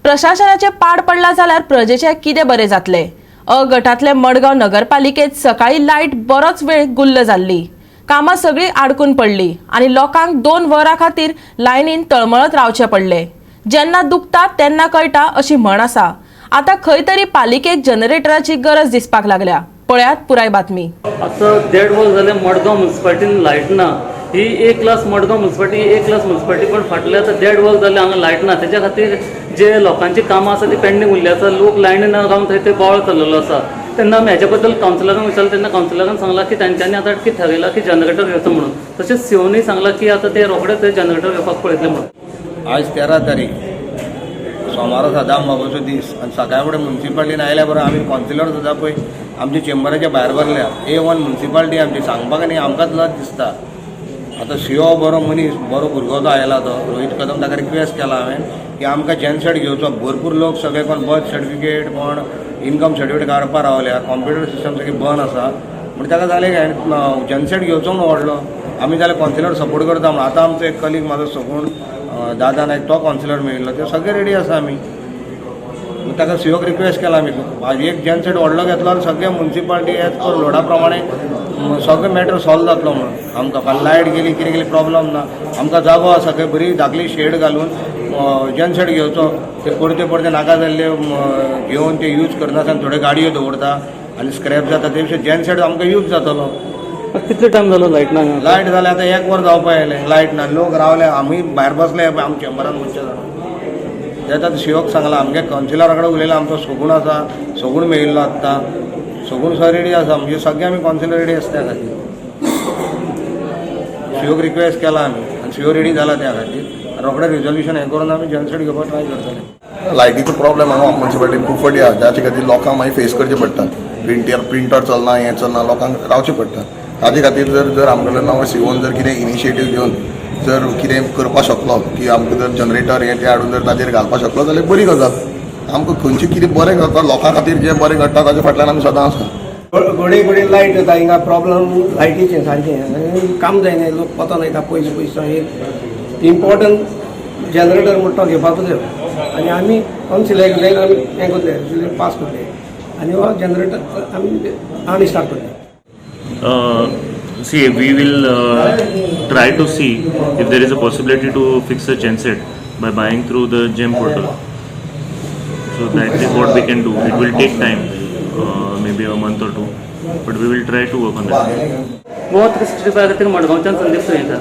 प्रशासनाचे पाड पडला जाल्यार प्रजेचे कितें बरें जातले। अ गटातले मडगांव नगरपालिकेत सकाळी लायट बरोच वेळ गुल्ल जाल्ली। कामां सगळी आडकून पडली आणि लोकांक 2 वरां खातीर लायनीन तळमळत रावचे पडले। जेन्ना दुखता तेन्ना कळटा अशी म्हण आसा। आता खंय तरी पालिकेक जनरेटराची गरज दिसपाक लागल्या। पळयात पुराय बातमी। आता 1.5 वर्स जाले मडगांव म्युनिसिपालिटीन लायट ना। ही ए क्लास मडगांव म्युनिसिपालिटी ए क्लास म्युनिसिपालिटी पण फाटले आता 1.5 वर्स जाले हांगा लायट ना। त्याच्या खातीर जे लोकांची कामां आसा ती पेंडिंग उरली आसा। लोक लायनीन रावन थंय ते बोवाळ चल्लेलो आसा। तेन्ना आमी हेच्या बद्दल कावन्सिलरांक विचारलें तेन्ना कावन्सिलरान सांगलां की तांच्यांनी आतां कितें थारयलां की जनरेटर घेवचो म्हणून। तशेंच सीओनी सांगलां की आतां ते रोखडेच जनरेटर घेवपाक पळयतले म्हणून। आज 13 तारीख सोमार आसा दाम बाबाचो दीस आनी सकाळी फुडें म्युनिसिपालिटीन आयल्या बरोबर आमी कावन्सिलर सुद्दां पळय आमच्या चेंबराच्या भायर भरल्या। A1 म्युनिसिपालिटी आमची सांगपाक आनी आमकांच लज दिसता। आतां सीओ बरो मनीस बरो भुरगो तो आयला तो रोहीत कदम ताका रिक्वेस्ट केला हांवें की आमकां जेनसेट घेवचो। भरपूर लोक सगळे कोण बर्थ सर्टिफिकेट कोण इनकम सर्टिफिकेट काडपाक रावल्या। कॉम्प्युटर सिस्टम सगळी बंद आसा म्हणजे ताका जालें काय जेनसेट घेवचो म्हणून व्हडलो। आमी जाल्यार कावन्सिलर सपोर्ट करता म्हणून आतां आमचो एक कलीग म्हाजो सगूण दादा नायक तो कावन्सिलर मेळिल्लो ते सगळे रेडी आसा आमी। ताका सीओक रिक्वेस्ट केला आमी एक जेनसेट व्हडलो घेतलो आनी सगळे म्युनिसिपालिटी एज पर लोडा प्रमाणे सगळें मॅटर सॉल्व जातलो म्हणून। आमकां फाल्यां लायट गेली कितें गेली प्रॉब्लम ना। आमकां जागो आसा खंय बरी धाकली शेड घालून जेनसेट घेवचो। ते परते परते नाका जाल्ले घेवन ते यूज करना आनी थोड्यो गाडयो दवरता आनी स्क्रॅप जाता ते भशेन जेनसेट आमकां यूज जातलो। कितले टायम जालो लायट ना? लायट जाले आतां 1 वर जावपाक आयलें लायट ना। लोक रावले आमी भायर बसले आमच्या चेंबरान मातशे जाण तें आतां सीओक सांगलां आमगे कावन्सिलरा कडेन उलयलां आमचो सगूण आसा सगूण मेळिल्लो आत्तां सगूण सो रेडी आसा म्हणजे सगळे आमी कावन्सिलर रेडी आसा त्या खातीर। सीओक रिक्वेस्ट केला आमी आनी सीओ रेडी जाला त्या खातीर रोखडें रिजोल्युशन हें करून आमी जेनसेट घेवपाक ट्राय करतले। लायटीचो प्रॉब्लेम हांगा म्युनिसिपालिटीन खूब फावटी आसा ज्याच्या खातीर लोकांक मागीर फेस करचें पडटा। प्रिंटर चलना हें चलना लोकांक रावचें पडटा। ताजे खातीर जर आमचे कडल्यान सीओन जर कितें इनिशिएटीव घेवन जर कितें करपाक शकलो की आमकां जर जनरेटर हें तें हाडून जर ताजेर घालपाक शकलो जाल्यार बरी गजाल। आमकां खंयचें कितें बरें करता लोकां खातीर जें बरें घडटा ताजे फाटल्यान आमी सदां आसा। घोडे घोडे लायट जाता हिंगा प्रॉब्लम लायटीचें सारकें काम जायना लोक पतन येता पयस पयस इम्पॉर्टंट जनरेटर म्हणटा तो घेवपाकूच जाय आनी आमी कावन्सिलराक उलयन आमी हें करतले पास करतले आनी हो जनरेटर आमी स्टार्ट करतले। See, we will try to see if there is a possibility to fix a genset by buying through the GEM portal. So that is what we can do. It will take time, maybe a month or two, but we will try to work on that. बहुत खातीर मडगांवच्यान संदीप सुयेकर।